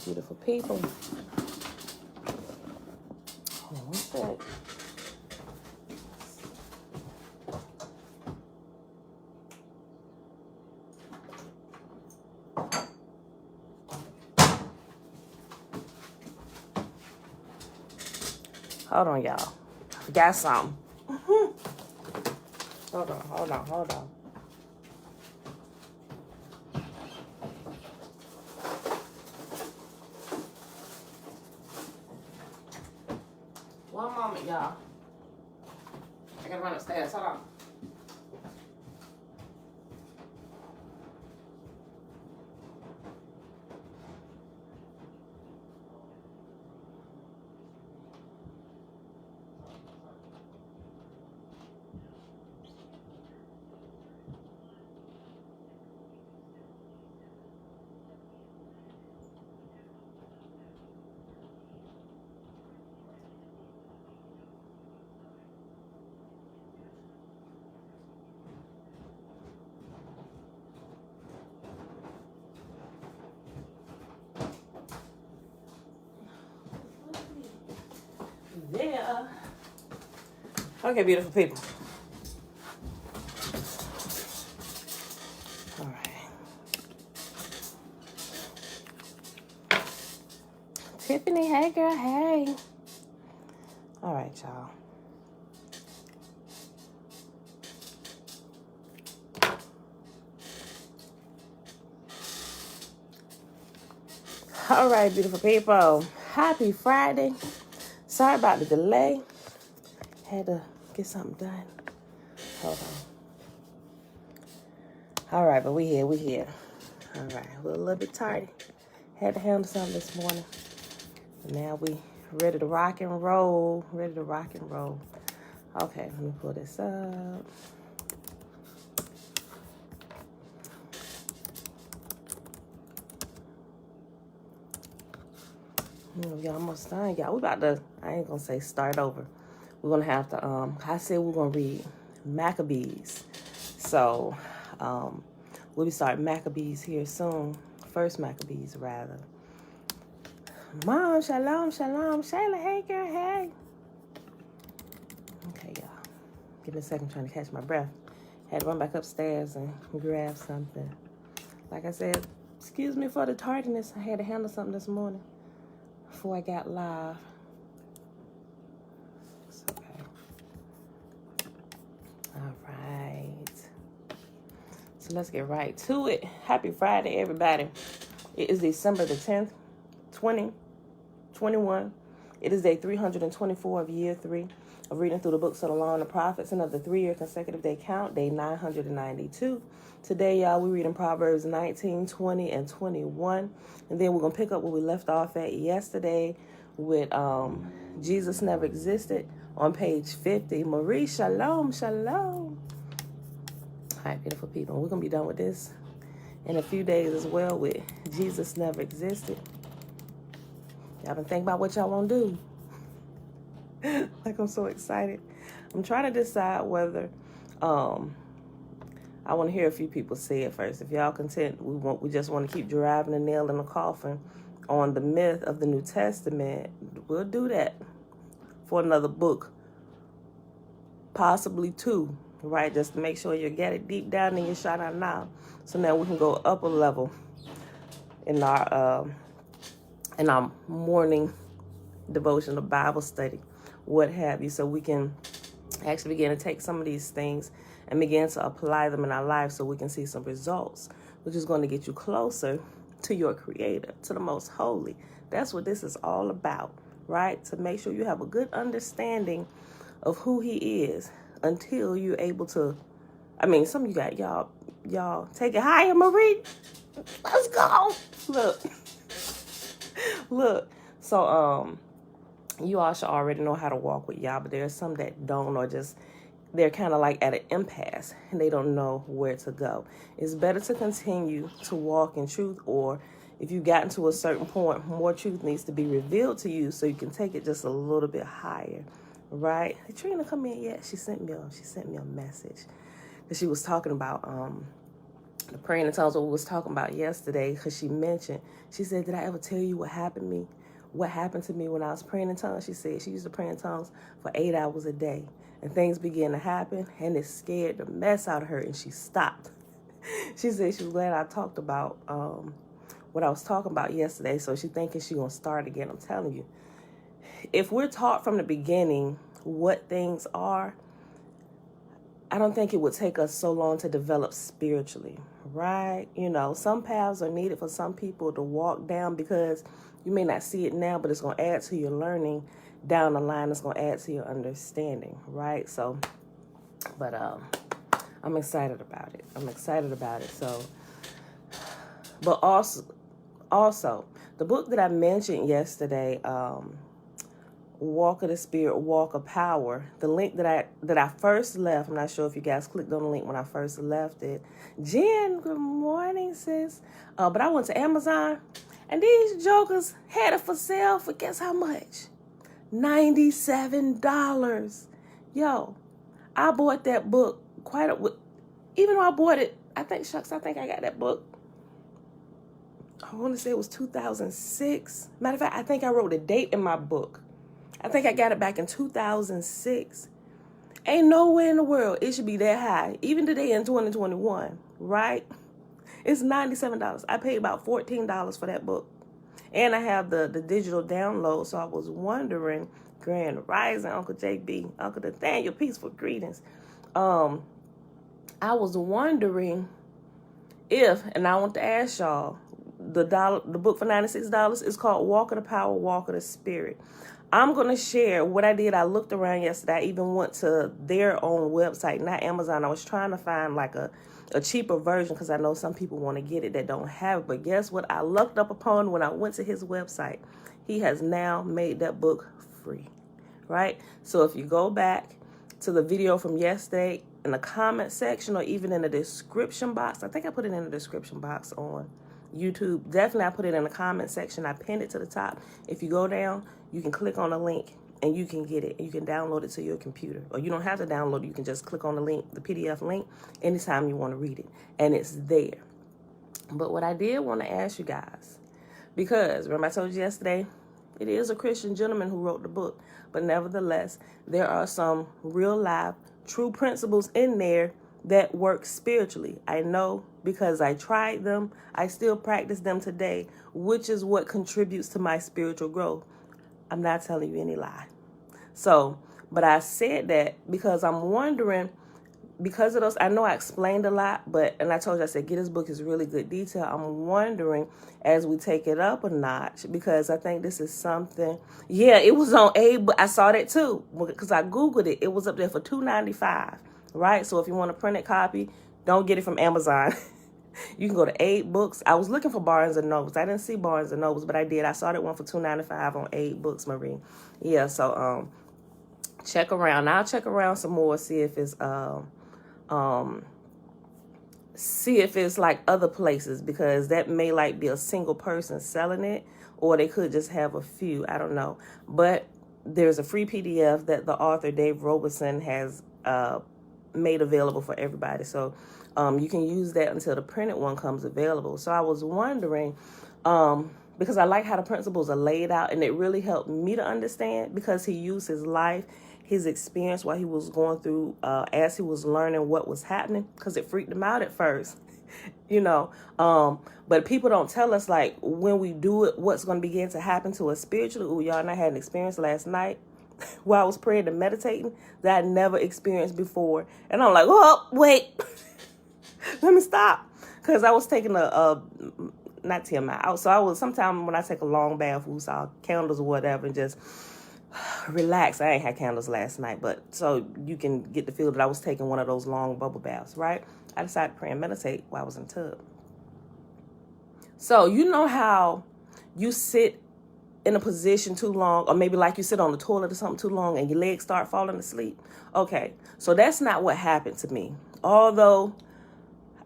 beautiful people. Hold on one sec. Hold on, y'all. I forgot something. Hold on. One moment, y'all. I gotta run upstairs. Hold on. Yeah. Okay, beautiful people. All right. Tiffany, hey girl, hey. All right, y'all. All right, beautiful people. Happy Friday. Sorry about the delay. Had to get something done. Hold on. All right, but we here. All right, we're a little bit tardy. Had to handle something this morning. Now we ready to rock and roll. Okay, let me pull this up. Y'all almost done, y'all. We about to, I ain't gonna say start over. We're gonna have to, I said we're gonna read Maccabees. So, we'll be starting Maccabees here soon. First Maccabees, rather. Mom, shalom. Shayla, hey girl, hey. Okay, y'all. Give me a second, trying to catch my breath. Had to run back upstairs and grab something. Like I said, excuse me for the tardiness. I had to handle something this morning before I got live. It's okay. All right. So let's get right to it. Happy Friday, everybody. It is December the 10th, 2021. It is day 324 of year 3 of reading through the books of the law and the prophets, and of the 3-year consecutive day count, day 992. Today, y'all, we're reading Proverbs 19, 20, and 21. And then we're going to pick up where we left off at yesterday with Jesus Never Existed on page 50. Marie, shalom. All right, beautiful people. We're going to be done with this in a few days as well with Jesus Never Existed. Y'all been thinking about what y'all want to do. Like, I'm so excited. I'm trying to decide whether I want to hear a few people say it first. If y'all content, we just want to keep driving the nail in the coffin on the myth of the New Testament. We'll do that for another book, possibly 2, right? Just to make sure you get it deep down in your shana now. So now we can go up a level in our morning devotional Bible study, what have you, so we can actually begin to take some of these things and begin to apply them in our lives so we can see some results, which is going to get you closer to your Creator, to the Most Holy. That's what this is all about, right? To make sure you have a good understanding of who He is until you're able to, some of you got, y'all take it higher, Marie. Let's go. Look. So, you all should already know how to walk with Yah, but there's some that don't, or just they're kind of like at an impasse and they don't know where to go. It's better to continue to walk in truth, or if you've gotten to a certain point, more truth needs to be revealed to you so you can take it just a little bit higher, right? Did Trina come in yet? She sent me a message. She was talking about the praying in tongues, what we was talking about yesterday, because she said, did I ever tell you what happened to me when I was praying in tongues? She said she used to pray in tongues for 8 hours a day, and things began to happen, and it scared the mess out of her, and she stopped. She said she was glad I talked about what I was talking about yesterday, so she thinking she gonna start again. I'm telling you, if we're taught from the beginning what things are, I don't think it would take us so long to develop spiritually, right? You know, some paths are needed for some people to walk down because you may not see it now, but it's going to add to your learning down the line. It's going to add to your understanding, right? So, but I'm excited about it. So, but also the book that I mentioned yesterday, Walk of the Spirit, Walk of Power. The link that I first left, I'm not sure if you guys clicked on the link when I first left it. Jen, good morning, sis. But I went to Amazon, and these jokers had it for sale for guess how much? $97. Yo, I bought that book even though I bought it, I think I got that book. I want to say it was 2006. Matter of fact, I think I wrote a date in my book. I think I got it back in 2006. Ain't nowhere in the world it should be that high. Even today in 2021, right? It's $97. I paid about $14 for that book. And I have the digital download. So I was wondering, Grand Rising, Uncle JB, Uncle Nathaniel, peaceful greetings. I was wondering if, and I want to ask y'all, the book for $96 is called Walk of the Power, Walk of the Spirit. I'm going to share what I did. I looked around yesterday. I even went to their own website, not Amazon. I was trying to find like a cheaper version because I know some people want to get it that don't have it. But guess what? I looked up upon when I went to his website. He has now made that book free, right? So if you go back to the video from yesterday in the comment section or even in the description box, I think I put it in the description box on YouTube. Definitely I put it in the comment section. I pinned it to the top. If you go down, you can click on the link and you can get it. You can download it to your computer. Or you don't have to download it. You can just click on the link, the PDF link, anytime you want to read it. And it's there. But what I did want to ask you guys, because remember I told you yesterday, it is a Christian gentleman who wrote the book. But nevertheless, there are some real life, true principles in there that work spiritually. I know because I tried them. I still practice them today, which is what contributes to my spiritual growth. I'm not telling you any lie. So, but I said that because I'm wondering, because of those, I know I explained a lot, and I told you, I said, get his book is really good detail. I'm wondering as we take it up a notch, because I think this is something, yeah, it was on but I saw that too, because I Googled it. It was up there for $2.95, right? So if you want a printed copy, don't get it from Amazon. You can go to 8 Books. I was looking for Barnes and Nobles. I didn't see Barnes and Nobles, but I did. I saw that one for $2.95 on 8 Books, Marie. Yeah, so check around. I'll check around some more, see if it's like other places, because that may like be a single person selling it, or they could just have a few. I don't know. But there's a free PDF that the author Dave Roberson has made available for everybody. So you can use that until the printed one comes available. So I was wondering, because I like how the principles are laid out, and it really helped me to understand, because he used his life, his experience while he was going through, as he was learning what was happening, because it freaked him out at first, you know. But people don't tell us, like, when we do it, what's going to begin to happen to us spiritually. Ooh, y'all, and I had an experience last night while I was praying and meditating that I never experienced before. And I'm like, oh, wait. Let me stop, because I was taking not TMI out. So sometimes when I take a long bath, we saw candles or whatever, and just relax. I ain't had candles last night, but so you can get the feel that I was taking one of those long bubble baths, right? I decided to pray and meditate while I was in the tub. So you know how you sit in a position too long, or maybe like you sit on the toilet or something too long and your legs start falling asleep? Okay, so that's not what happened to me. Although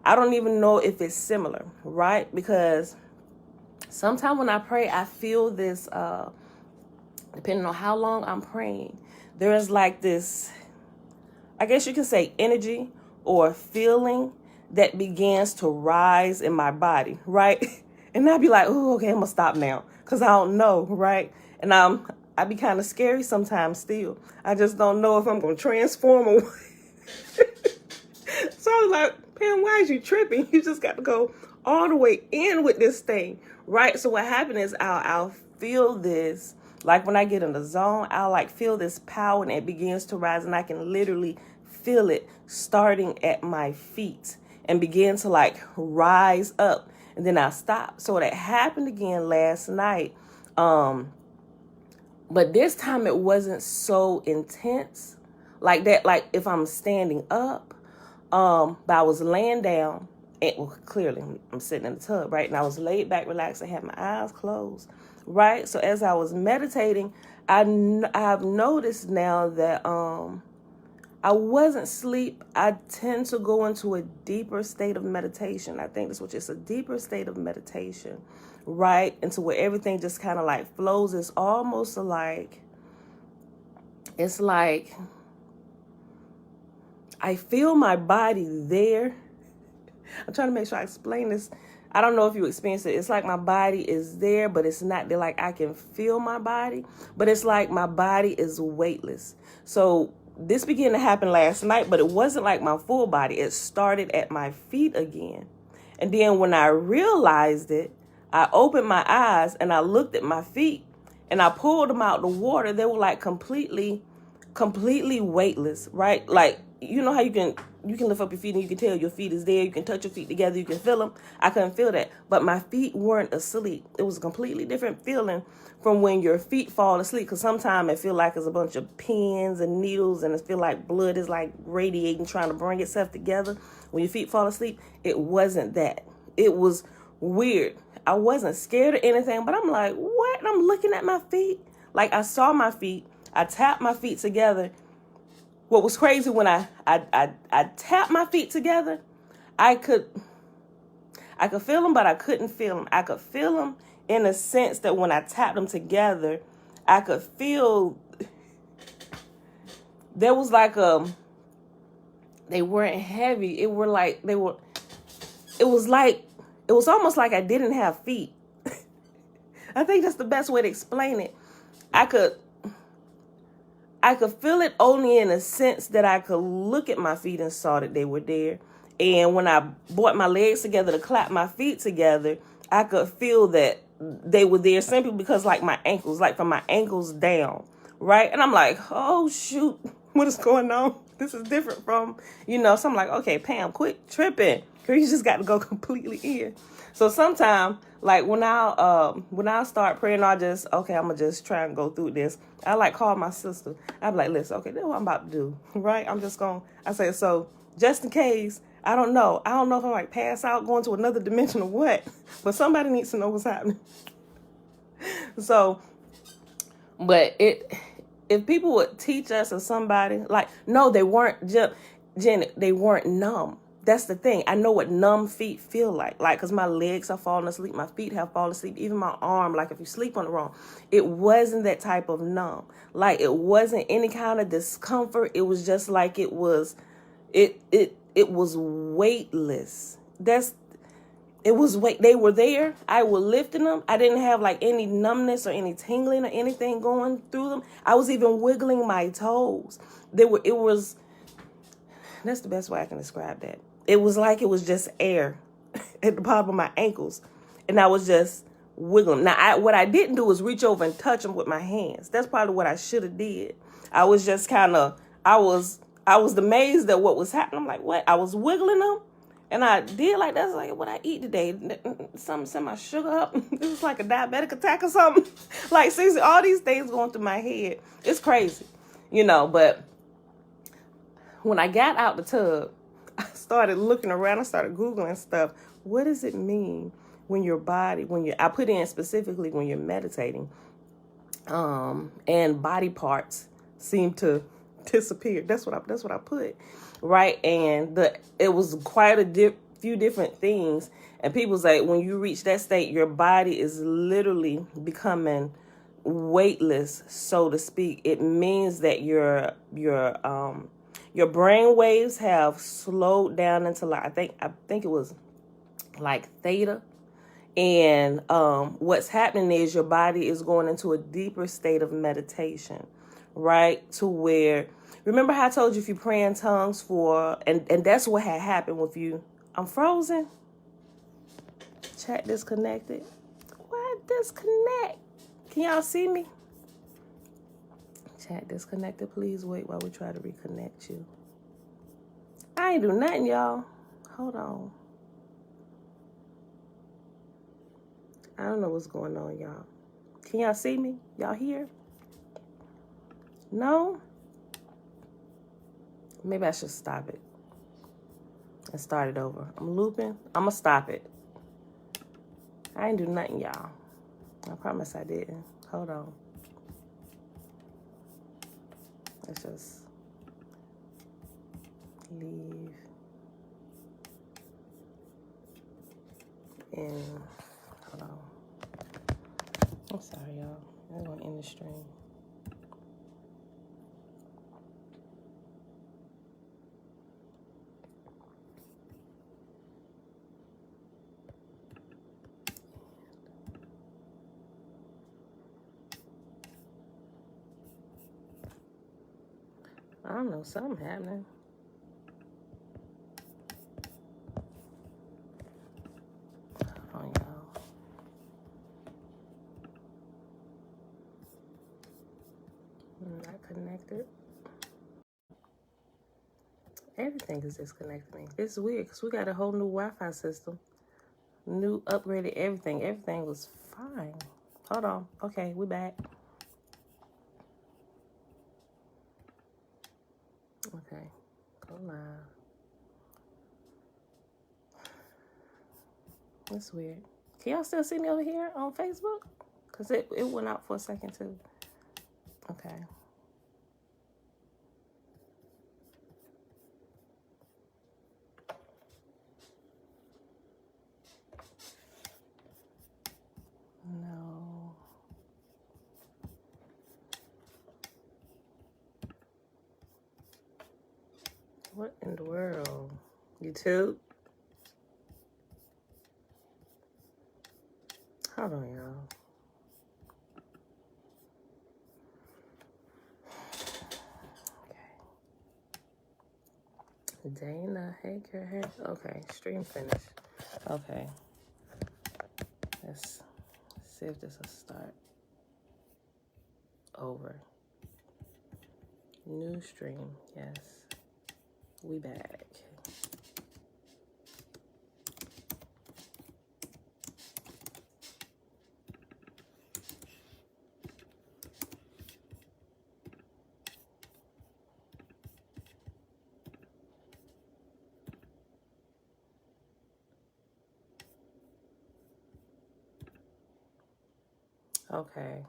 I don't even know if it's similar, right? Because sometimes when I pray, I feel this, depending on how long I'm praying, there is like this, I guess you can say, energy or feeling that begins to rise in my body, right? And I'd be like, oh, okay, I'm gonna stop now, because I don't know, right? And I'd be kind of scary sometimes still. I just don't know if I'm gonna transform or what. So I was like, Pam, why is you tripping? You just got to go all the way in with this thing, right? So what happened is I'll feel this, like when I get in the zone, I'll like feel this power and it begins to rise, and I can literally feel it starting at my feet and begin to like rise up, and then I'll stop. So that happened again last night. But this time it wasn't so intense like that. Like if I'm standing up, but I was laying down, and well, clearly I'm sitting in the tub, right? And I was laid back, relaxed, and had my eyes closed, right? So as I was meditating, I've noticed now that I wasn't asleep. I tend to go into a deeper state of meditation. I think that's what it's a deeper state of meditation, right? Into where everything just kind of like flows. It's almost like, it's like I feel my body there. I'm trying to make sure I explain this. I don't know if you experience it. It's like my body is there, but it's not there. Like I can feel my body, but it's like my body is weightless. So this began to happen last night, but it wasn't like my full body. It started at my feet again. And then when I realized it, I opened my eyes and I looked at my feet and I pulled them out of the water. They were like completely weightless, right? Like, you know how you can lift up your feet and you can tell your feet is there. You can touch your feet together. You can feel them. I couldn't feel that. But my feet weren't asleep. It was a completely different feeling from when your feet fall asleep. Because sometimes it feel like it's a bunch of pins and needles and it feel like blood is like radiating, trying to bring itself together. When your feet fall asleep, it wasn't that. It was weird. I wasn't scared of anything, but I'm like, what? And I'm looking at my feet. Like I saw my feet. I tapped my feet together. What was crazy, when I tapped my feet together, I could feel them, but I couldn't feel them. I could feel them in a sense that when I tapped them together, I could feel there was like they weren't heavy. It was almost like I didn't have feet. I think that's the best way to explain it. I could feel it only in a sense that I could look at my feet and saw that they were there. And when I brought my legs together to clap my feet together, I could feel that they were there simply because like my ankles, like from my ankles down, right? And I'm like, oh, shoot, what is going on? This is different from, so I'm like, okay, Pam, quit tripping. Girl, you just got to go completely in. So sometimes, like when I start praying, I'm gonna just try and go through this. I like call my sister. I'm like, listen, okay, that's what I'm about to do, right? I say, so just in case, I don't know if I'm like pass out, going to another dimension or what, but somebody needs to know what's happening. So, but if people would teach us or somebody, like, no, they weren't, Janet, they weren't numb. That's the thing. I know what numb feet feel like, because my legs are falling asleep, my feet have fallen asleep, even my arm, like if you sleep on the wrong, it wasn't that type of numb. Like it wasn't any kind of discomfort. It was just like it was weightless. They were there. I was lifting them. I didn't have like any numbness or any tingling or anything going through them. I was even wiggling my toes. That's the best way I can describe that. It was like it was just air at the bottom of my ankles. And I was just wiggling. Now, what I didn't do was reach over and touch them with my hands. That's probably what I should have did. I was just I was amazed at what was happening. I'm like, what? I was wiggling them. And I did like, that's like what I eat today. Something send my sugar up. This is like a diabetic attack or something. Like, seriously, all these things going through my head. It's crazy, but when I got out the tub, I started looking around. I started Googling stuff. What does it mean when your body, I put in specifically when you're meditating, and body parts seem to disappear. That's what I put, right? And it was quite a few different things. And people say when you reach that state, your body is literally becoming weightless, so to speak. It means that your Your brain waves have slowed down into like I think it was like theta. And what's happening is your body is going into a deeper state of meditation, right? To where, remember how I told you if you pray in tongues for, and that's what had happened with you. I'm frozen. Chat disconnected. Why disconnect? Can y'all see me? Chat disconnected. Please wait while we try to reconnect you. I ain't do nothing, y'all. Hold on. I don't know what's going on, y'all. Can y'all see me? Y'all here? No? Maybe I should stop it and start it over. I'm looping. I'm going to stop it. I ain't do nothing, y'all. I promise I didn't. Hold on. Let's just leave. And hold on. I'm sorry, y'all. I'm going to end the stream. I don't know, something happening. Hold on, y'all. I'm not connected. Everything is disconnecting. It's weird because we got a whole new Wi-Fi system. New upgraded everything. Everything was fine. Hold on. Okay, we back. Okay, go live. That's weird. Can y'all still see me over here on Facebook? Because it went out for a second too. Okay. No. What in the world? YouTube? Hold on, y'all. Okay. Dana, hey, girl, hey. Okay, stream finished. Okay. Let's see if this will start over. New stream, yes. We back. Okay.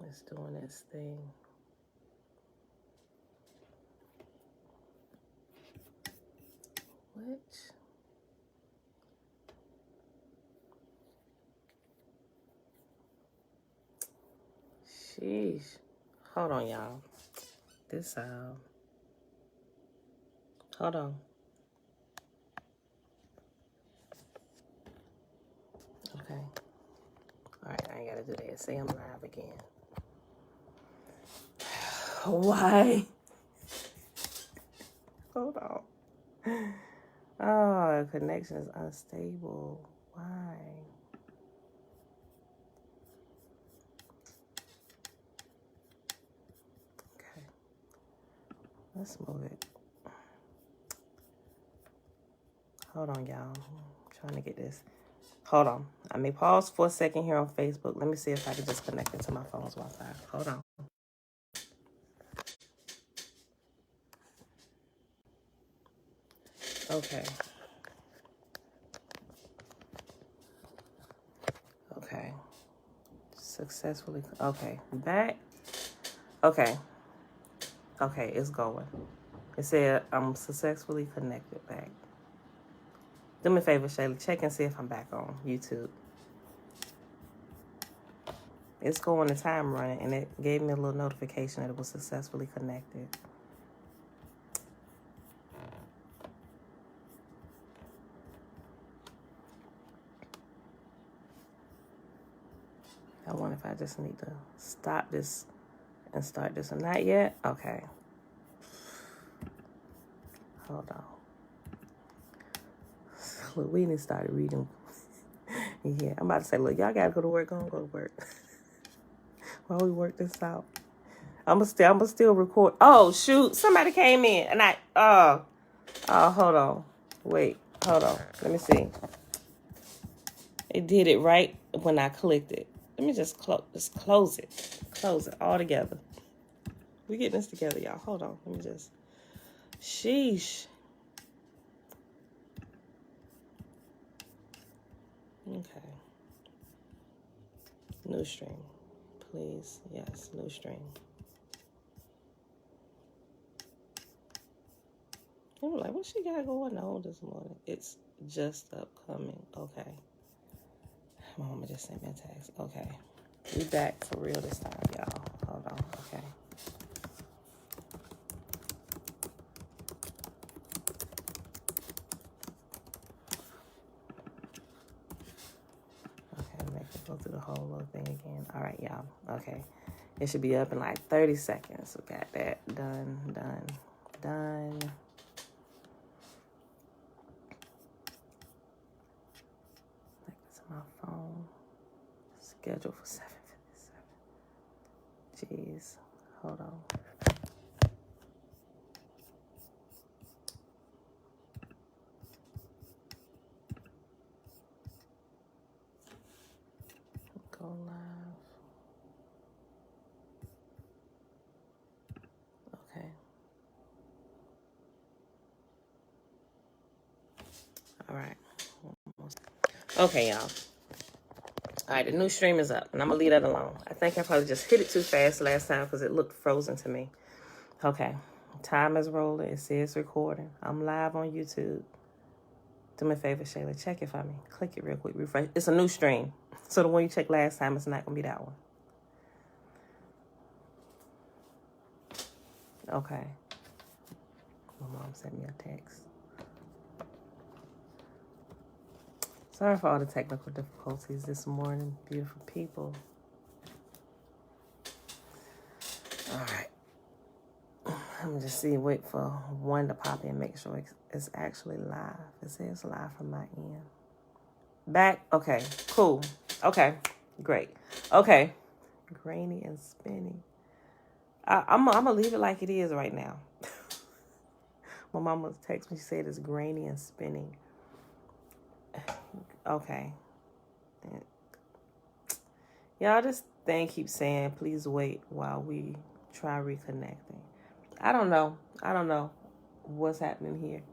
It's doing its thing. What? Sheesh. Hold on, y'all. This, hold on. Okay. All right, I ain't got to do that. Say I'm live again. Why? Hold on. Oh, connection is unstable. Why? Okay. Let's move it. Hold on, y'all. I'm trying to get this. Hold on. I may pause for a second here on Facebook. Let me see if I can just connect it to my phone's Wi-Fi. Hold on. Okay. Okay. Successfully. Okay. Back. Okay. Okay, it's going. It said I'm successfully connected back. Do me a favor, Shayla. Check and see if I'm back on YouTube. it's going to time running, and it gave me a little notification that it was successfully connected. I wonder if I just need to stop this and start this or not yet. Okay. Hold on. Look, we need to start reading. Yeah, I'm about to say, look, y'all gotta go to work. Go to work. While we work this out. I'ma still record. Oh shoot, somebody came in and hold on. Wait, hold on. Let me see. It did it right when I clicked it. Let me just close it. Close it all together. We getting this together, y'all. Hold on. Let me just. Sheesh. Okay. New stream. Please. Yes, new stream. They were like, what she got going on this morning? It's just upcoming. Okay. My mama just sent me a text. Okay. We back for real this time, y'all. Hold on. Okay. Okay, make it go through the whole little thing again. All right, y'all. Okay. It should be up in like 30 seconds. We got that done. My phone scheduled for 7:57. Jeez, hold on. Go live. Okay. All right. Okay, y'all. All right, the new stream is up, and I'm going to leave that alone. I think I probably just hit it too fast last time because it looked frozen to me. Okay, time is rolling. It says recording. I'm live on YouTube. Do me a favor, Shayla. Check it for me. Click it real quick. Refresh. It's a new stream. So the one you checked last time, it's not going to be that one. Okay. My mom sent me a text. Sorry for all the technical difficulties this morning, beautiful people. All right. I'm just wait for one to pop in, make sure it's actually live. It says live from my end. Back? Okay, cool. Okay, great. Okay, grainy and spinning. I'm going to leave it like it is right now. My mama texted me, she said it's grainy and spinning. Okay. Y'all, this thing keeps saying, please wait while we try reconnecting. I don't know what's happening here.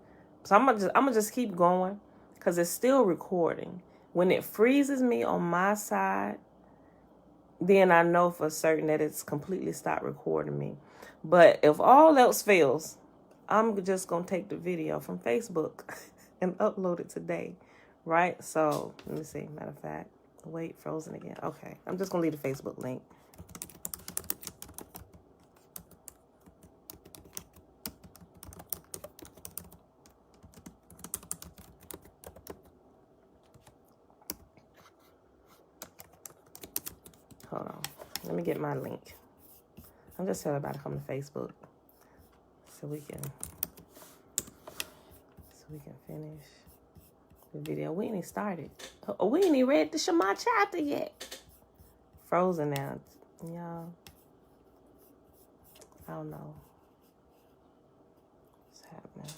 So I'm gonna just keep going because it's still recording. When it freezes me on my side, then I know for certain that it's completely stopped recording me. But if all else fails, I'm just gonna take the video from Facebook and upload it today. Right? So, let me see. Matter of fact, wait, frozen again. Okay. I'm just going to leave the Facebook link. Hold on. Let me get my link. I'm just telling everybody to come to Facebook so we can finish the video. We ain't even started. Oh, we ain't even read the Shema chapter yet. Frozen now, y'all. I don't know what's happening.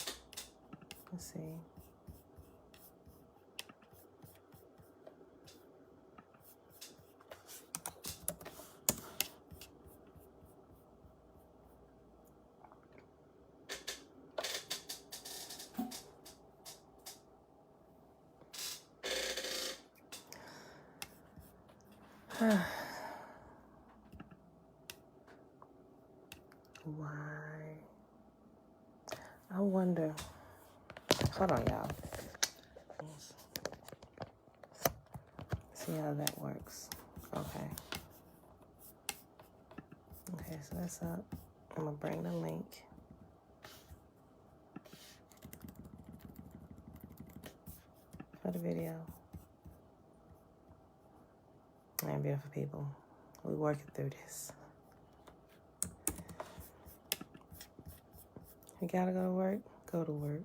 Let's see. Why? I wonder. Hold on, y'all. See how that works. Okay. Okay, so that's up. I'm going to bring the link. For the video. And beautiful people, we're working through this. You gotta go to work? Go to work.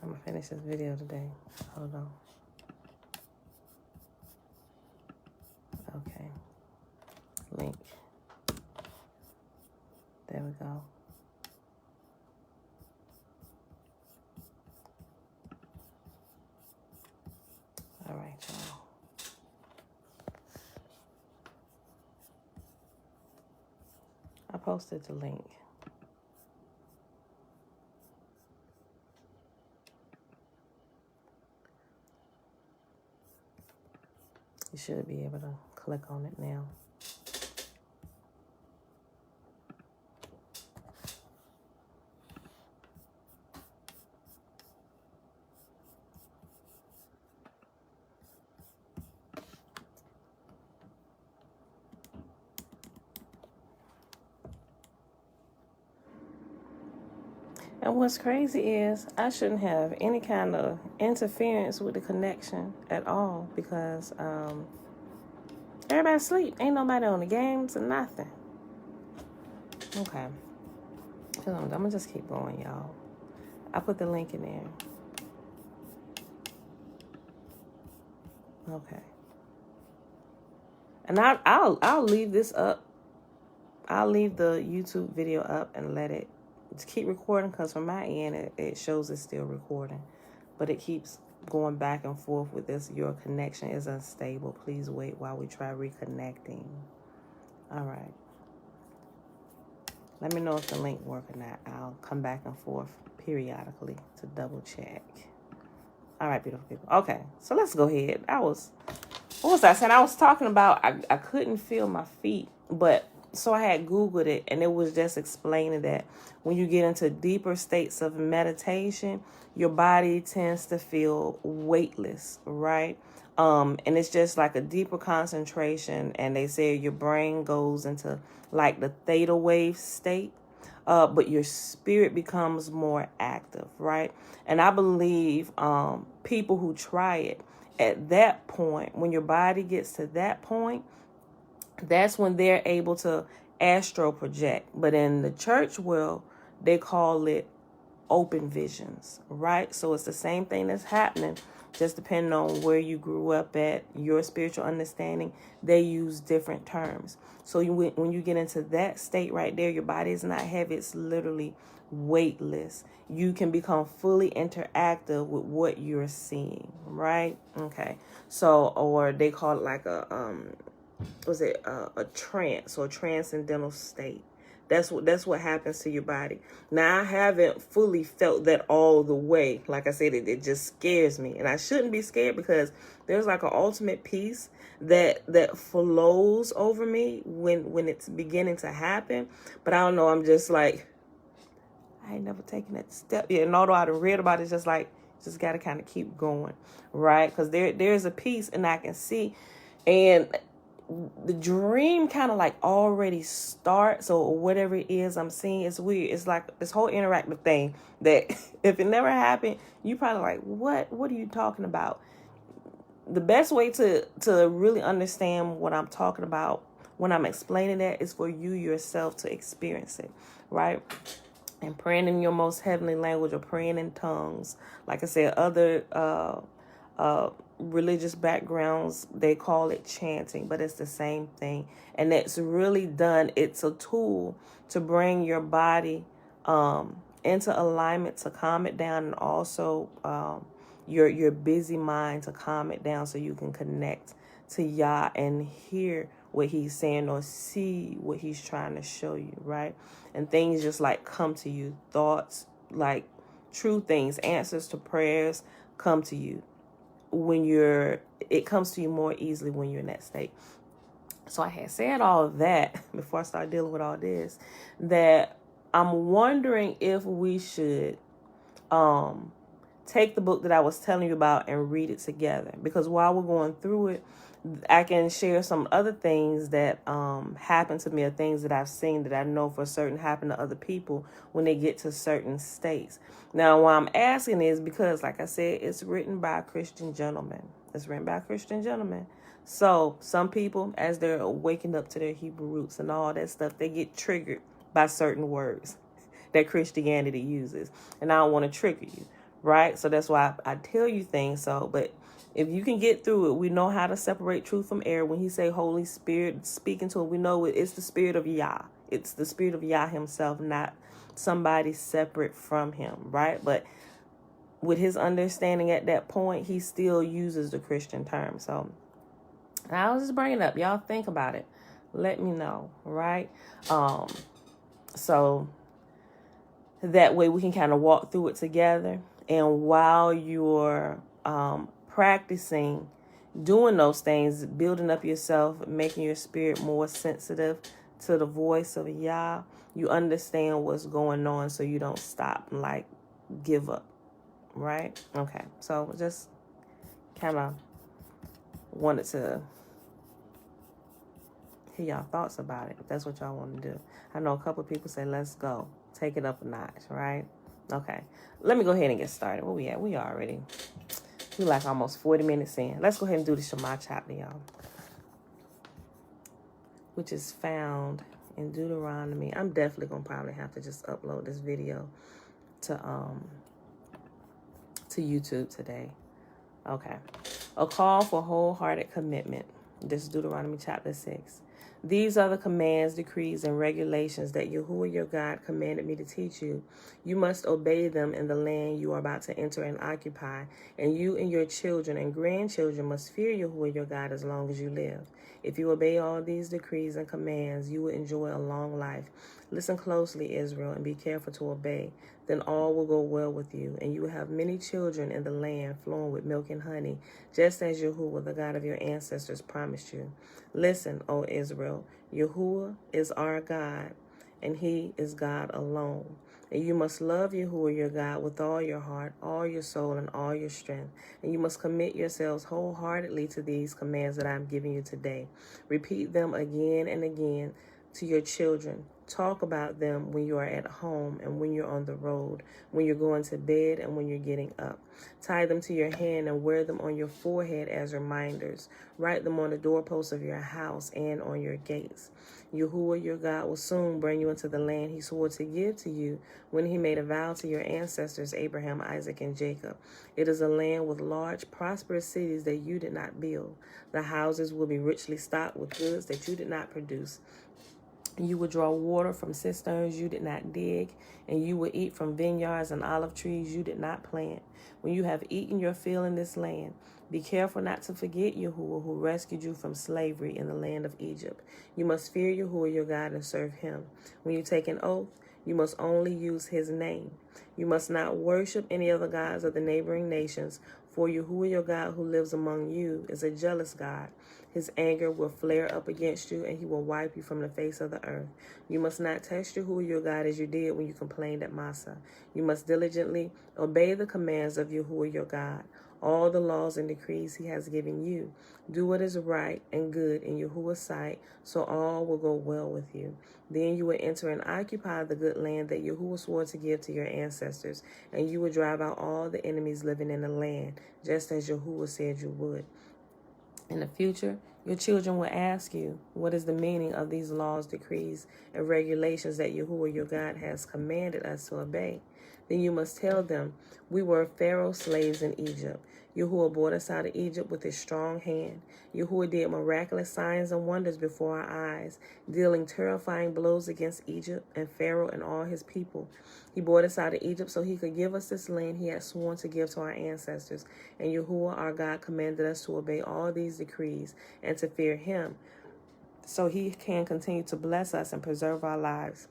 I'm gonna finish this video today. Hold on. Okay. Link. There we go. All right, y'all. I posted the link. You should be able to click on it now. And what's crazy is I shouldn't have any kind of interference with the connection at all because everybody's asleep. Ain't nobody on the games or nothing. Okay. I'm going to just keep going, y'all. I put the link in there. Okay. And I'll leave this up. I'll leave the YouTube video up and let it just keep recording because from my end, it shows it's still recording. But it keeps going back and forth with this. Your connection is unstable. Please wait while we try reconnecting. All right. Let me know if the link works or not. I'll come back and forth periodically to double check. All right, beautiful people. Okay, so let's go ahead. What was I saying? I was talking about I couldn't feel my feet, but so I had Googled it, and it was just explaining that when you get into deeper states of meditation, your body tends to feel weightless, right? And it's just like a deeper concentration, and they say your brain goes into like the theta wave state, but your spirit becomes more active, right? And I believe people who try it at that point, when your body gets to that point, that's when they're able to astral project. But in the church world, they call it open visions, right? So it's the same thing that's happening, just depending on where you grew up at, your spiritual understanding. They use different terms. So when you get into that state right there, your body is not heavy. It's literally weightless. You can become fully interactive with what you're seeing, right? Okay. So, or they call it like a trance or transcendental state. That's what happens to your body. Now, I haven't fully felt that all the way. Like I said, it just scares me. And I shouldn't be scared because there's like an ultimate peace that flows over me when it's beginning to happen. But I don't know, I'm just like, I ain't never taken that step yet. And although I've read about it, just got to kind of keep going, right? Because there's a peace and I can see. And the dream kind of like already starts, or whatever it is I'm seeing. It's weird. It's like this whole interactive thing that if it never happened, you probably like, what are you talking about? The best way to really understand what I'm talking about when I'm explaining that is for you yourself to experience it, right? And praying in your most heavenly language or praying in tongues. Like I said, other religious backgrounds, they call it chanting, but it's the same thing. And it's really done. It's a tool to bring your body into alignment, to calm it down, and also your busy mind to calm it down so you can connect to Yah and hear what he's saying or see what he's trying to show you, right? And things just like come to you. Thoughts, like true things, answers to prayers come to you it comes to you more easily when you're in that state. So I had said all of that before I started dealing with all this, that I'm wondering if we should take the book that I was telling you about and read it together. Because while we're going through it, I can share some other things that happen to me, or things that I've seen that I know for certain happen to other people when they get to certain states. Now, why I'm asking is because, like I said, it's written by a Christian gentleman. It's written by a Christian gentleman. So some people, as they're waking up to their Hebrew roots and all that stuff, they get triggered by certain words that Christianity uses. And I don't want to trigger you, right? So that's why I tell you things. So, but if you can get through it, we know how to separate truth from error. When he say Holy Spirit speaking to it, we know it's the Spirit of Yah. It's the Spirit of Yah himself, not somebody separate from him, right? But with his understanding at that point, he still uses the Christian term. So I'll just bring it up. Y'all think about it. Let me know, right? So that way we can kind of walk through it together. And while you're practicing doing those things, building up yourself, making your spirit more sensitive to the voice of Yah, you understand what's going on so you don't stop and like give up, right? Okay, so just kind of wanted to hear y'all thoughts about it, if that's what y'all want to do. I know a couple of people say, let's go, take it up a notch, right? Okay, let me go ahead and get started. Where we at? We like almost 40 minutes in. Let's go ahead and do the Shema chapter, y'all, which is found in Deuteronomy. I'm definitely gonna probably have to just upload this video to YouTube today. Okay, a call for wholehearted commitment. This is Deuteronomy chapter 6. These are the commands, decrees, and regulations that Yahuwah your God commanded me to teach you. You must obey them in the land you are about to enter and occupy, and you and your children and grandchildren must fear Yahuwah your God as long as you live. If you obey all these decrees and commands, you will enjoy a long life. Listen closely, Israel, and be careful to obey. Then all will go well with you, and you will have many children in the land flowing with milk and honey, just as Yahuwah, the God of your ancestors, promised you. Listen, O Israel, Yahuwah is our God, and he is God alone. And you must love Yahuwah your God with all your heart, all your soul, and all your strength. And you must commit yourselves wholeheartedly to these commands that I am giving you today. Repeat them again and again to your children. Talk about them when you are at home and when you're on the road, when you're going to bed and when you're getting up. Tie them to your hand and wear them on your forehead as reminders. Write them on the doorposts of your house and on your gates. Yahuwah your God will soon bring you into the land he swore to give to you when he made a vow to your ancestors Abraham, Isaac, and Jacob. It is a land with large, prosperous cities that you did not build. The houses will be richly stocked with goods that you did not produce. You will draw water from cisterns you did not dig, and you will eat from vineyards and olive trees you did not plant. When you have eaten your fill in this land, be careful not to forget Yahuwah, who rescued you from slavery in the land of Egypt. You must fear Yahuwah your God and serve him. When you take an oath, you must only use his name. You must not worship any other gods of the neighboring nations, for Yahuwah your God who lives among you is a jealous God. His anger will flare up against you, and he will wipe you from the face of the earth. You must not test Yahuwah your God as you did when you complained at Massah. You must diligently obey the commands of Yahuwah your God, all the laws and decrees he has given you. Do what is right and good in Yahuwah's sight, so all will go well with you. Then you will enter and occupy the good land that Yahuwah swore to give to your ancestors, and you will drive out all the enemies living in the land, just as Yahuwah said you would. In the future, your children will ask you, what is the meaning of these laws, decrees, and regulations that Yahuwah your God has commanded us to obey? Then you must tell them, we were Pharaoh's slaves in Egypt. Yahuwah brought us out of Egypt with his strong hand. Yahuwah did miraculous signs and wonders before our eyes, dealing terrifying blows against Egypt and Pharaoh and all his people. He brought us out of Egypt so he could give us this land he had sworn to give to our ancestors. And Yahuwah our God commanded us to obey all these decrees and to fear him, so he can continue to bless us and preserve our lives,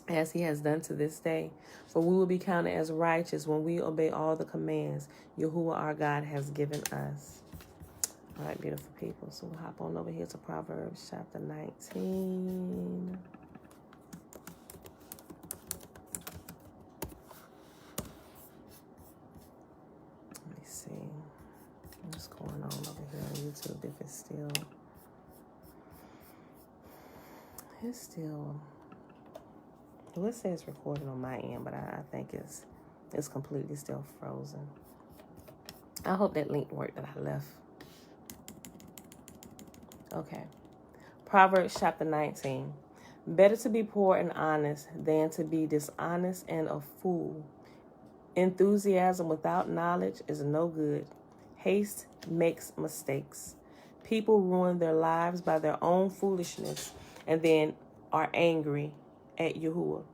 as he has done to this day. For we will be counted as righteous when we obey all the commands Yahuwah our God has given us. All right, beautiful people. So we'll hop on over here to Proverbs chapter 19. Let me see what's going on over here on YouTube, if is still, well, it says recording on my end, but I think it's completely still frozen. I hope that link worked that I left. Okay. Proverbs Chapter 19. Better to be poor and honest than to be dishonest and a fool. Enthusiasm without knowledge is no good. Haste makes mistakes. People ruin their lives by their own foolishness and then are angry at Yahuwah.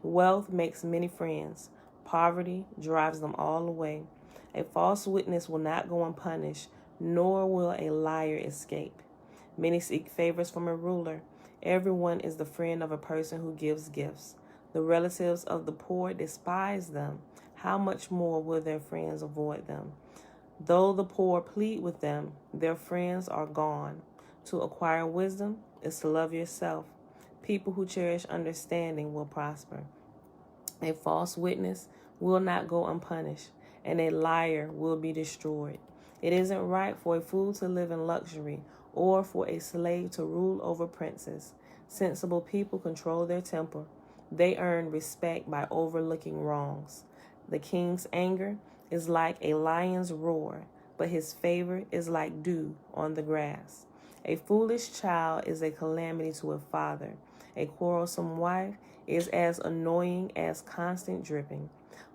Wealth makes many friends. Poverty drives them all away. A false witness will not go unpunished, nor will a liar escape. Many seek favors from a ruler. Everyone is the friend of a person who gives gifts. The relatives of the poor despise them. How much more will their friends avoid them? Though the poor plead with them, their friends are gone. To acquire wisdom is to love yourself. People who cherish understanding will prosper. A false witness will not go unpunished, and a liar will be destroyed. It isn't right for a fool to live in luxury or for a slave to rule over princes. Sensible people control their temper. They earn respect by overlooking wrongs. The king's anger is like a lion's roar, but his favor is like dew on the grass. A foolish child is a calamity to a father. A quarrelsome wife is as annoying as constant dripping.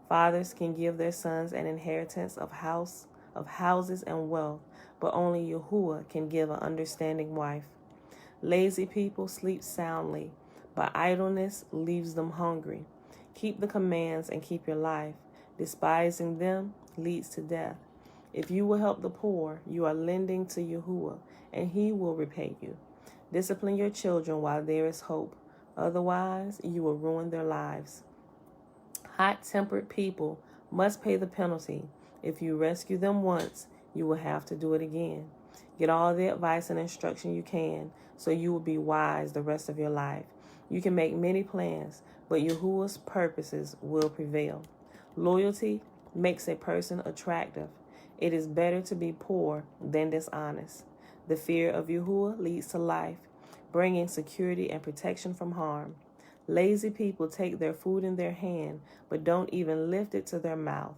Fathers can give their sons an inheritance of houses and wealth, but only Yahuwah can give an understanding wife. Lazy people sleep soundly, but idleness leaves them hungry. Keep the commands and keep your life. Despising them leads to death. If you will help the poor, you are lending to Yahuwah, and he will repay you. Discipline your children while there is hope. Otherwise, you will ruin their lives. Hot-tempered people must pay the penalty. If you rescue them once, you will have to do it again. Get all the advice and instruction you can, so you will be wise the rest of your life. You can make many plans, but Yahuwah's purposes will prevail. Loyalty makes a person attractive. It is better to be poor than dishonest. The fear of Yahuwah leads to life, bringing security and protection from harm. Lazy people take their food in their hand, but don't even lift it to their mouth.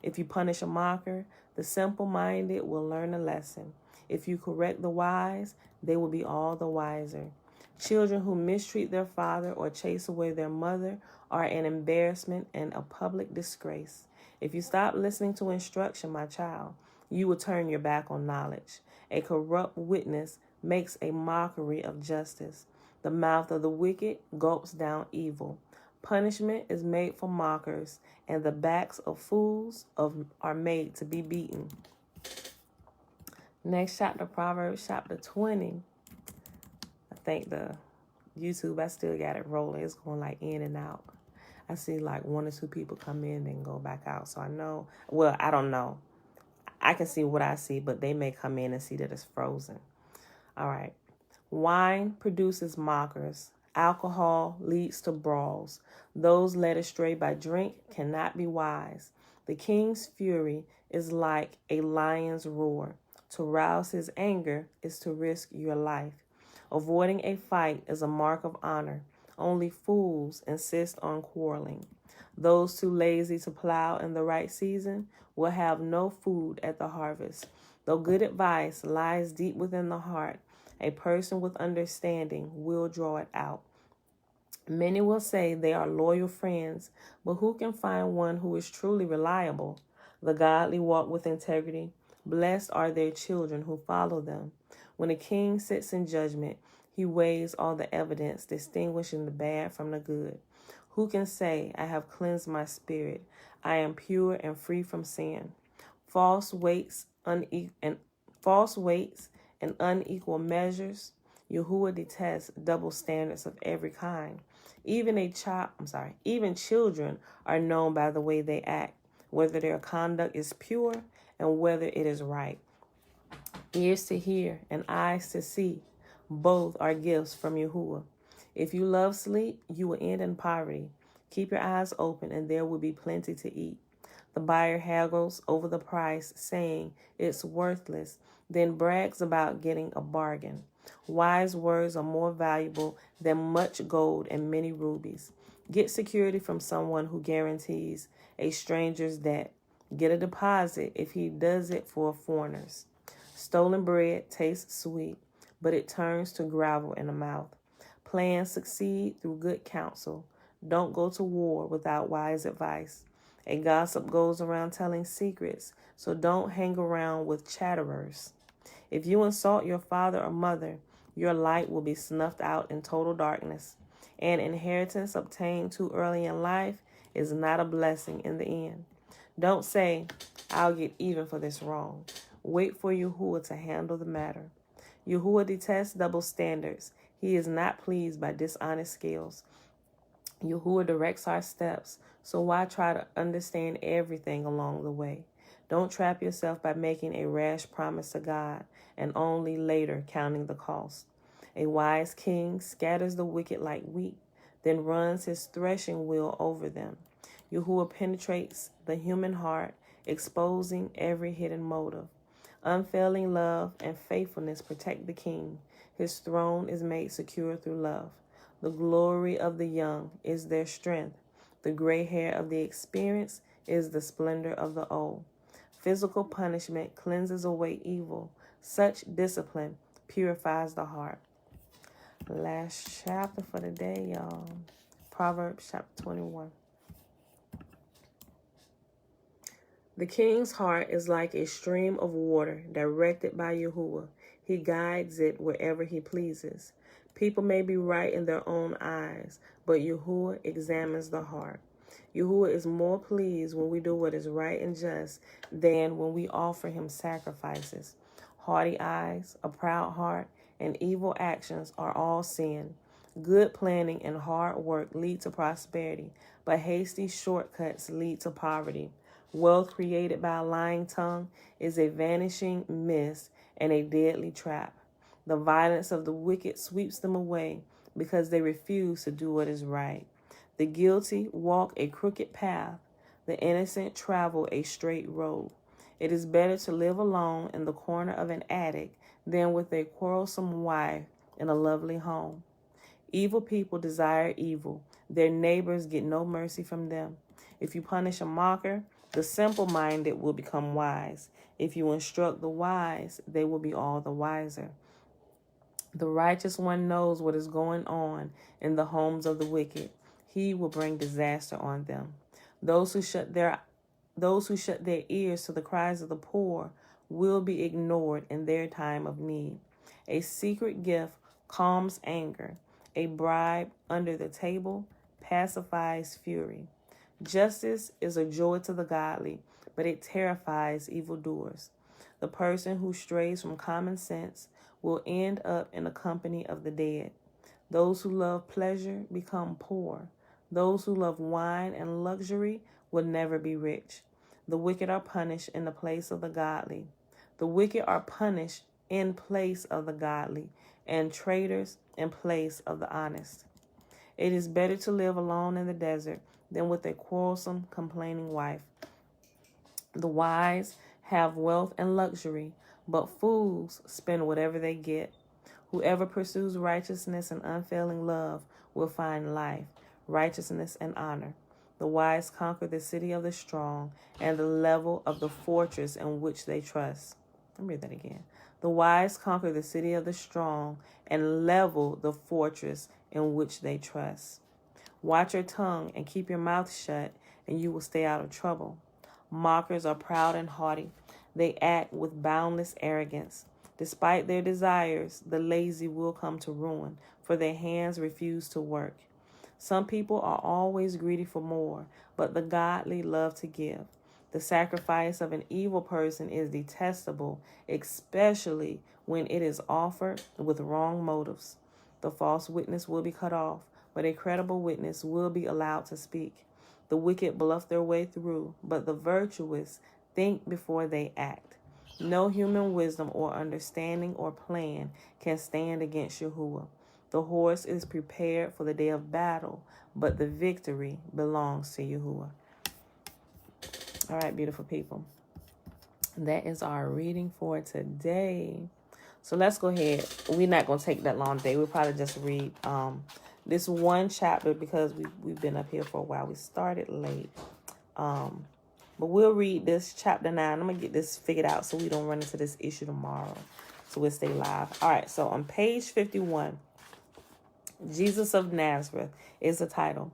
If you punish a mocker, the simple-minded will learn a lesson. If you correct the wise, they will be all the wiser. Children who mistreat their father or chase away their mother are an embarrassment and a public disgrace. If you stop listening to instruction, my child, you will turn your back on knowledge. A corrupt witness makes a mockery of justice. The mouth of the wicked gulps down evil. Punishment is made for mockers, and the backs of fools are made to be beaten. Next chapter, Proverbs Chapter 20. I think the YouTube, I still got it rolling. It's going like in and out. I see like one or two people come in and go back out. So I know, well, I don't know. I can see what I see, but they may come in and see that it's frozen. All right. Wine produces mockers. Alcohol leads to brawls. Those led astray by drink cannot be wise. The king's fury is like a lion's roar. To rouse his anger is to risk your life. Avoiding a fight is a mark of honor. Only fools insist on quarreling. Those too lazy to plow in the right season will have no food at the harvest. Though good advice lies deep within the heart, a person with understanding will draw it out. Many will say they are loyal friends, but who can find one who is truly reliable? The godly walk with integrity. Blessed are their children who follow them. When a king sits in judgment, he weighs all the evidence, distinguishing the bad from the good. Who can say, I have cleansed my spirit, I am pure and free from sin? False weights and unequal measures. Yahuwah detests double standards of every kind. Even children are known by the way they act, whether their conduct is pure and whether it is right. Ears to hear and eyes to see, both are gifts from Yahuwah. If you love sleep, you will end in poverty. Keep your eyes open and there will be plenty to eat. The buyer haggles over the price, saying it's worthless. then brags about getting a bargain. Wise words are more valuable than much gold and many rubies. Get security from someone who guarantees a stranger's debt. Get a deposit if he does it for a foreigner's. Stolen bread tastes sweet, but it turns to gravel in the mouth. Plans succeed through good counsel. Don't go to war without wise advice. A gossip goes around telling secrets, so don't hang around with chatterers. If you insult your father or mother, your light will be snuffed out in total darkness. An inheritance obtained too early in life is not a blessing in the end. Don't say, I'll get even for this wrong. Wait for Yahuwah to handle the matter. Yahuwah detests double standards. He is not pleased by dishonest scales. Yahuwah directs our steps, so why try to understand everything along the way? Don't trap yourself by making a rash promise to God and only later counting the cost. A wise king scatters the wicked like wheat, then runs his threshing wheel over them. Yahuwah penetrates the human heart, exposing every hidden motive. Unfailing love and faithfulness protect the king. His throne is made secure through love. The glory of the young is their strength. The gray hair of the experienced is the splendor of the old. Physical punishment cleanses away evil. Such discipline purifies the heart. Last chapter for the day, y'all. Proverbs Chapter 21. The king's heart is like a stream of water directed by Yahuwah. He guides it wherever he pleases. People may be right in their own eyes, but Yahuwah examines the heart. Yahuwah is more pleased when we do what is right and just than when we offer him sacrifices. Haughty eyes, a proud heart, and evil actions are all sin. Good planning and hard work lead to prosperity, but hasty shortcuts lead to poverty. Wealth created by a lying tongue is a vanishing mist and a deadly trap. The violence of the wicked sweeps them away because they refuse to do what is right. The guilty walk a crooked path. The innocent travel a straight road. It is better to live alone in the corner of an attic than with a quarrelsome wife in a lovely home. Evil people desire evil. Their neighbors get no mercy from them. If you punish a mocker, the simple-minded will become wise. If you instruct the wise, they will be all the wiser. The righteous one knows what is going on in the homes of the wicked. He will bring disaster on them. Those who shut their ears to the cries of the poor will be ignored in their time of need. A secret gift calms anger. A bribe under the table pacifies fury. Justice is a joy to the godly, but it terrifies evildoers. The person who strays from common sense will end up in the company of the dead. Those who love pleasure become poor. Those who love wine and luxury will never be rich. The wicked are punished in the place of the godly. The wicked are punished in place of the godly, and traitors in place of the honest. It is better to live alone in the desert than with a quarrelsome, complaining wife. The wise have wealth and luxury, but fools spend whatever they get. Whoever pursues righteousness and unfailing love will find life, righteousness, and honor. The wise conquer the city of the strong and the level of the fortress in which they trust. Let me read that again. The wise conquer the city of the strong and level the fortress in which they trust. Watch your tongue and keep your mouth shut, and you will stay out of trouble. Mockers are proud and haughty. They act with boundless arrogance. Despite their desires, the lazy will come to ruin, for their hands refuse to work. Some people are always greedy for more, but the godly love to give. The sacrifice of an evil person is detestable, especially when it is offered with wrong motives. The false witness will be cut off, but a credible witness will be allowed to speak. The wicked bluff their way through, but the virtuous think before they act. No human wisdom or understanding or plan can stand against Yahuwah. The horse is prepared for the day of battle, but the victory belongs to Yahuwah. All right, beautiful people. That is our reading for today. So let's go ahead. We're not going to take that long today. We'll probably just read this one chapter because we've been up here for a while. We started late. But we'll read this chapter 9. I'm going to get this figured out so we don't run into this issue tomorrow. So we'll stay live. All right, so on page 51, Jesus of Nazareth is the title.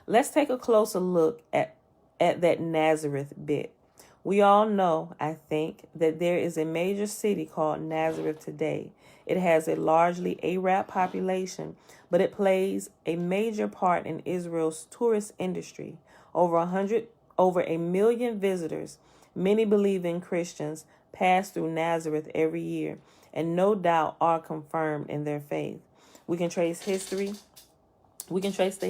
Let's take a closer look at that Nazareth bit. We all know, I think, that there is a major city called Nazareth today. It has a largely Arab population, but it plays a major part in Israel's tourist industry. Over a million visitors, many believing Christians, pass through Nazareth every year, and no doubt are confirmed in their faith. We can trace the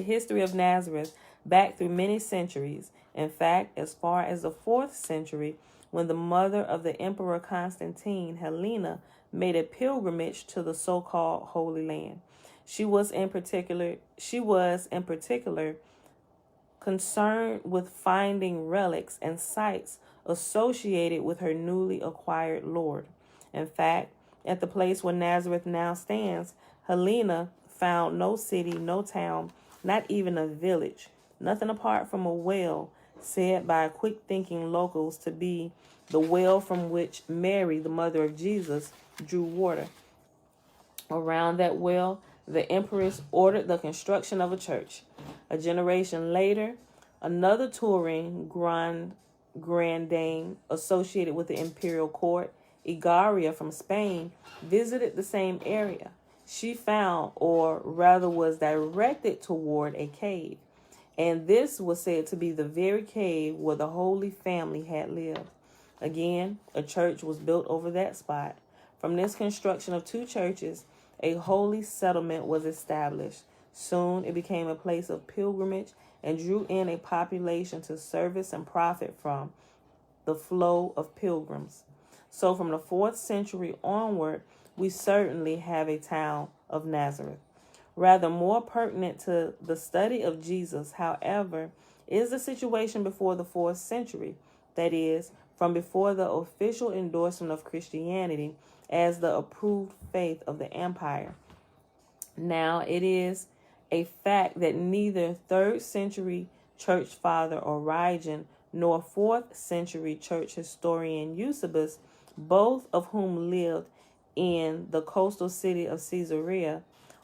history of Nazareth back through many centuries. In fact, as far as the 4th century, when the mother of the Emperor Constantine, Helena, made a pilgrimage to the so-called Holy Land. She was in particular concerned with finding relics and sites associated with her newly acquired Lord. In fact, at the place where Nazareth now stands, Helena found no city, no town, not even a village, nothing apart from a well said by quick-thinking locals to be the well from which Mary, the mother of Jesus, drew water. Around that well, the empress ordered the construction of a church. A generation later, another touring grand dame associated with the imperial court, Igaria from Spain, visited the same area. She found, or rather was directed toward, a cave. And this was said to be the very cave where the Holy Family had lived. Again, a church was built over that spot. From this construction of 2 churches, a holy settlement was established. Soon it became a place of pilgrimage and drew in a population to service and profit from the flow of pilgrims. So from the 4th century onward, we certainly have a town of Nazareth. Rather more pertinent to the study of Jesus, however, is the situation before the 4th century, that is, from before the official endorsement of Christianity as the approved faith of the empire. Now, it is a fact that neither 3rd century church father Origen nor 4th century church historian Eusebius, both of whom lived in the coastal city of Caesarea,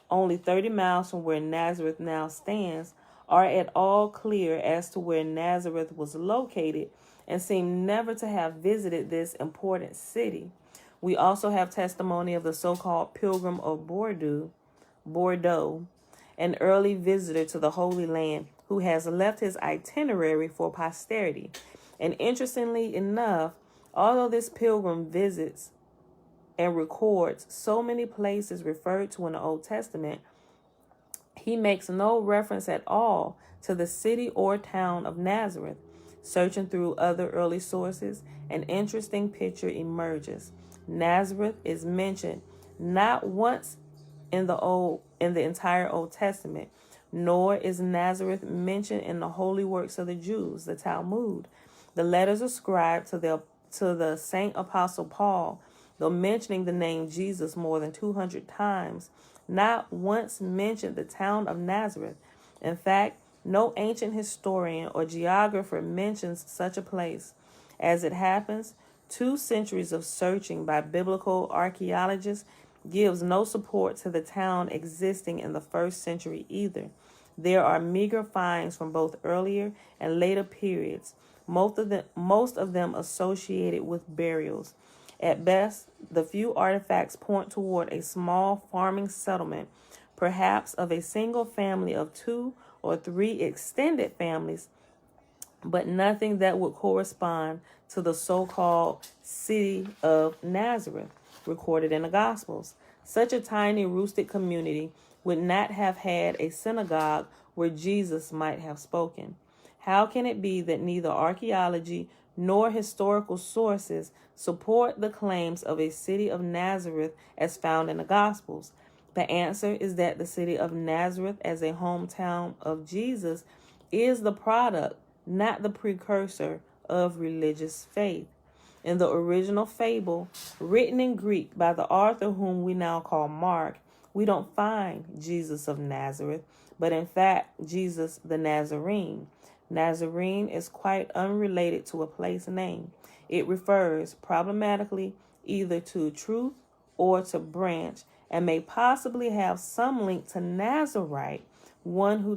only 30 miles from where Nazareth now stands, are at all clear as to where Nazareth was located and seem never to have visited this important city. We also have testimony of the so-called Pilgrim of Bordeaux, an early visitor to the Holy Land who has left his itinerary for posterity. And interestingly enough, although this pilgrim visits and records so many places referred to in the Old Testament, he makes no reference at all to the city or town of Nazareth. Searching through other early sources, an interesting picture emerges. Nazareth is mentioned not once in the entire Old Testament, nor is Nazareth mentioned in the holy works of the Jews, the Talmud. The letters ascribed to the Saint Apostle Paul, though mentioning the name Jesus more than 200 times, not once mentioned the town of Nazareth. In fact, no ancient historian or geographer mentions such a place. As it happens, 2 centuries of searching by biblical archaeologists gives no support to the town existing in the 1st century either. There are meager finds from both earlier and later periods, most of them associated with burials. At best, the few artifacts point toward a small farming settlement, perhaps of a single family of 2 or 3 extended families, but nothing that would correspond to the so-called city of Nazareth recorded in the Gospels. Such a tiny rustic community would not have had a synagogue where Jesus might have spoken. How can it be that neither archaeology nor historical sources support the claims of a city of Nazareth as found in the Gospels? The answer is that the city of Nazareth as a hometown of Jesus is the product, not the precursor, of religious faith. In the original fable, written in Greek by the author whom we now call Mark, we don't find Jesus of Nazareth, but in fact, Jesus the Nazarene. Nazarene is quite unrelated to a place name. It refers problematically either to truth or to branch, and may possibly have some link to Nazarite, one who